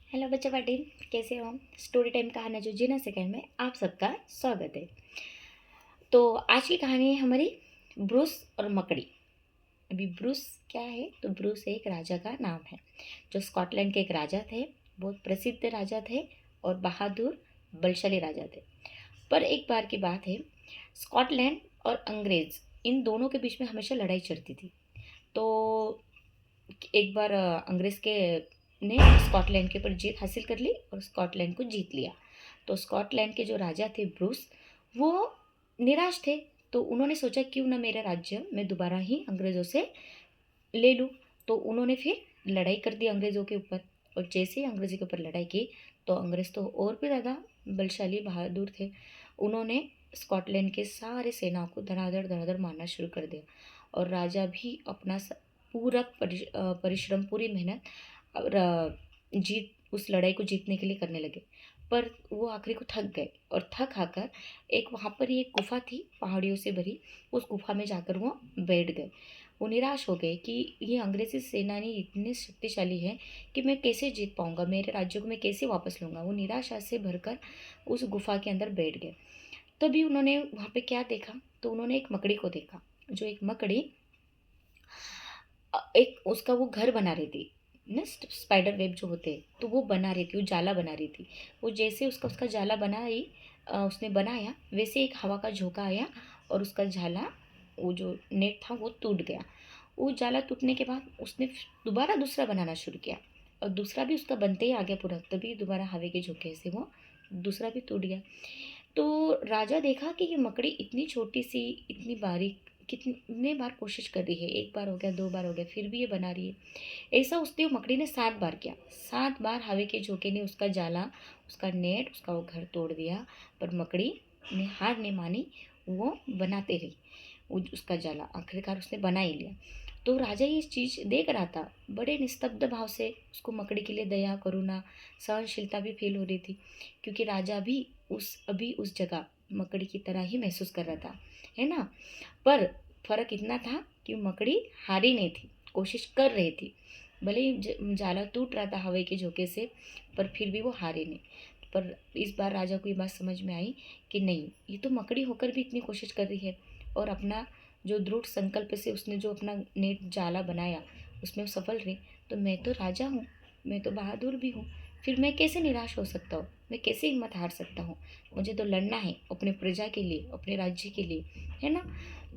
Hello बच्चा पाटिल, कैसे हो? स्टोरी टाइम कहानी जो जीना सिखाए में आप सबका स्वागत है। तो आज की कहानी है हमारी ब्रूस और मकड़ी। अभी ब्रूस क्या है? तो ब्रूस एक राजा का नाम है जो स्कॉटलैंड के एक राजा थे। बहुत प्रसिद्ध राजा थे और बहादुर बलशाली राजा थे। पर एक बार की बात है, स्कॉटलैंड और अंग्रेज इन दोनों के बीच में हमेशा लड़ाई चलती थी। तो एक बार अंग्रेज के ने स्कॉटलैंड के ऊपर जीत हासिल कर ली और स्कॉटलैंड को जीत लिया। तो स्कॉटलैंड के जो राजा थे ब्रूस, वो निराश थे। तो उन्होंने सोचा क्यों ना मेरा राज्य मैं दोबारा ही अंग्रेज़ों से ले लूँ। तो उन्होंने फिर लड़ाई कर दी अंग्रेज़ों के ऊपर। और जैसे ही अंग्रेज़ों के ऊपर लड़ाई की तो अंग्रेज़ तो और भी ज़्यादा बलशाली बहादुर थे। उन्होंने स्कॉटलैंड के सारे सेना को धड़ाधड़ धड़ाधड़ मारना शुरू कर दिया। और राजा भी अपना पूरा परिश्रम, पूरी मेहनत और जीत उस लड़ाई को जीतने के लिए करने लगे। पर वो आखिरी को थक गए और थक हाकर एक वहाँ पर ही एक गुफा थी पहाड़ियों से भरी। उस गुफा में जाकर वो बैठ गए। वो निराश हो गए कि ये अंग्रेज़ी सेनानी इतने शक्तिशाली है कि मैं कैसे जीत पाऊँगा, मेरे राज्य को मैं कैसे वापस लूँगा। वो निराशा से भरकर उस गुफा के अंदर बैठ गए। तभी उन्होंने वहाँ पे क्या देखा, तो उन्होंने एक मकड़ी को देखा। जो एक मकड़ी एक उसका वो घर बना रही थी ना, स्पाइडर वेब जो होते हैं, तो वो बना रही थी, वो जाला बना रही थी। वो जैसे उसका उसका जाला बनाई, उसने बनाया, वैसे एक हवा का झोंका आया और उसका जाला, वो जो नेट था वो टूट गया। वो जाला टूटने के बाद उसने दोबारा दूसरा बनाना शुरू किया और दूसरा भी उसका बनते ही आ गया पूरा। तभी दोबारा हवा के झोंके से वो दूसरा भी टूट गया। तो राजा देखा कि ये मकड़ी इतनी छोटी सी, इतनी बारीक, कितने बार कोशिश कर रही है। एक बार हो गया, दो बार हो गया, फिर भी ये बना रही है। ऐसा उसने मकड़ी ने 7 बार किया। 7 बार हवा के झोंके ने उसका जाला, उसका नेट, उसका वो घर तोड़ दिया। पर मकड़ी ने हार नहीं मानी, वो बनाते रही वो उसका जाला। आखिरकार उसने बना ही लिया। तो राजा ये चीज़ देख रहा था, बड़े निस्तब्ध भाव से। उसको मकड़ी के लिए दया, करुणा, सहनशीलता भी फील हो रही थी, क्योंकि राजा भी अभी उस जगह मकड़ी की तरह ही महसूस कर रहा था, है ना। पर फर्क इतना था कि मकड़ी हारी नहीं थी, कोशिश कर रही थी। भले ही जाला टूट रहा था हवा के झोंके से, पर फिर भी वो हारी नहीं। पर इस बार राजा को ये बात समझ में आई कि नहीं, ये तो मकड़ी होकर भी इतनी कोशिश कर रही है और अपना जो दृढ़ संकल्प से उसने जो अपना नेट जाला बनाया उसमें वो सफल रही। तो मैं तो राजा हूँ, मैं तो बहादुर भी हूँ, फिर मैं कैसे निराश हो सकता हूँ, मैं कैसे हिम्मत हार सकता हूँ। मुझे तो लड़ना है अपने प्रजा के लिए, अपने राज्य के लिए, है ना।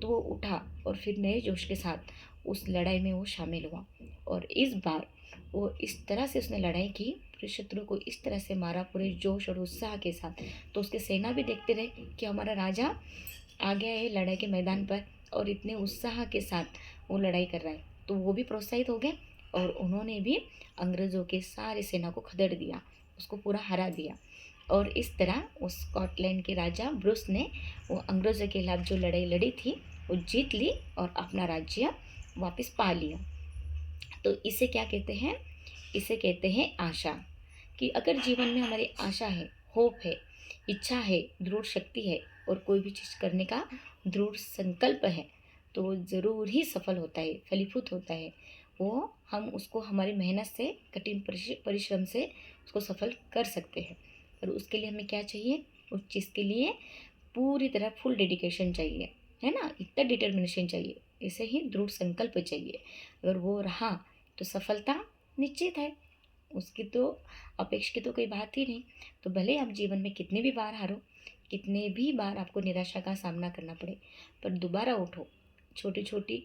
तो वो उठा और फिर नए जोश के साथ उस लड़ाई में वो शामिल हुआ। और इस बार वो इस तरह से उसने लड़ाई की, पूरे शत्रु को इस तरह से मारा पूरे जोश और उत्साह के साथ। तो उसके सेना भी देखते रहे कि हमारा राजा आ गया है लड़ाई के मैदान पर और इतने उत्साह के साथ वो लड़ाई कर रहा है। तो वो भी प्रोत्साहित हो गए और उन्होंने भी अंग्रेज़ों के सारे सेना को खदेड़ दिया, उसको पूरा हरा दिया। और इस तरह उस स्कॉटलैंड के राजा ब्रूस ने वो अंग्रेज़ों के खिलाफ जो लड़ाई लड़ी थी वो जीत ली और अपना राज्य वापस पा लिया। तो इसे क्या कहते हैं? इसे कहते हैं आशा। कि अगर जीवन में हमारी आशा है, होप है, इच्छा है, दृढ़ शक्ति है और कोई भी चीज़ करने का दृढ़ संकल्प है, तो वो ज़रूर ही सफल होता है, फलीभूत होता है। वो हम उसको हमारी मेहनत से, कठिन परिश्रम से उसको सफल कर सकते हैं। और उसके लिए हमें क्या चाहिए? उस चीज़ के लिए पूरी तरह फुल डेडिकेशन चाहिए, है ना। इतना डिटर्मिनेशन चाहिए, ऐसे ही दृढ़ संकल्प चाहिए। अगर वो रहा तो सफलता निश्चित है, उसकी तो अपेक्षा की तो कोई बात ही नहीं। तो भले आप जीवन में कितने भी बार हारो, कितने भी बार आपको निराशा का सामना करना पड़े, पर दोबारा उठो। छोटी छोटी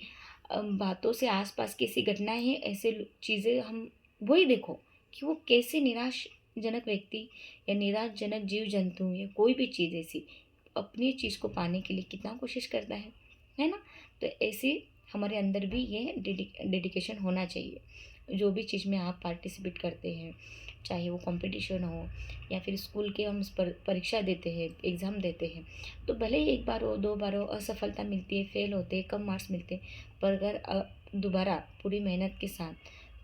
बातों से, आसपास की ऐसी घटनाएं हैं, ऐसे चीज़ें हम वही देखो कि वो कैसे निराशजनक व्यक्ति या निराशजनक जीव जंतु या कोई भी चीज़ ऐसी अपनी चीज़ को पाने के लिए कितना कोशिश करता है ना। तो ऐसे हमारे अंदर भी ये डेडिकेशन होना चाहिए। जो भी चीज़ में आप पार्टिसिपेट करते हैं, चाहे वो कंपटीशन हो या फिर स्कूल के हम परीक्षा देते हैं, एग्ज़ाम देते हैं, तो भले ही एक बार हो, दो बार हो, असफलता मिलती है, फेल होते हैं, कम मार्क्स मिलते हैं, पर अगर दोबारा पूरी मेहनत के साथ,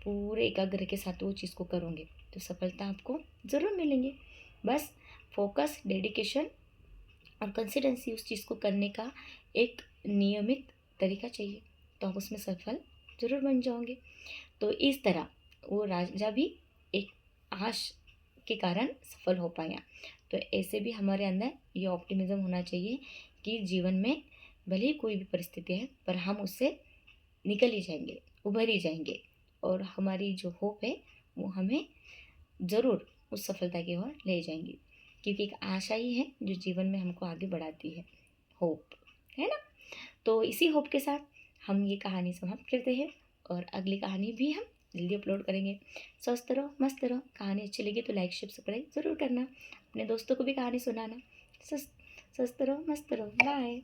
पूरे एकाग्र के साथ वो चीज़ को करोगे तो सफलता आपको ज़रूर मिलेंगे। बस फोकस, डेडिकेशन और कंसिस्टेंसी उस चीज़ को करने का एक नियमित तरीका चाहिए, तो आप उसमें सफल ज़रूर बन जाओगे। तो इस तरह वो राजा भी एक आश के कारण सफल हो पाया। तो ऐसे भी हमारे अंदर ये ऑप्टिमिज्म होना चाहिए कि जीवन में भले ही कोई भी परिस्थिति है पर हम उससे निकल ही जाएंगे, उभर ही जाएंगे, और हमारी जो होप है वो हमें ज़रूर उस सफलता की ओर ले जाएंगी, क्योंकि एक आशा ही है जो जीवन में हमको आगे बढ़ाती है, होप, है ना। तो इसी होप के साथ हम ये कहानी समाप्त करते हैं, और अगली कहानी भी हम जल्दी अपलोड करेंगे। स्वस्थ रहो, मस्त रहो। कहानी अच्छी लगी तो लाइक शेयर सब्सक्राइब ज़रूर करना, अपने दोस्तों को भी कहानी सुनाना। स्वस्थ रहो, मस्त रहो, बाय।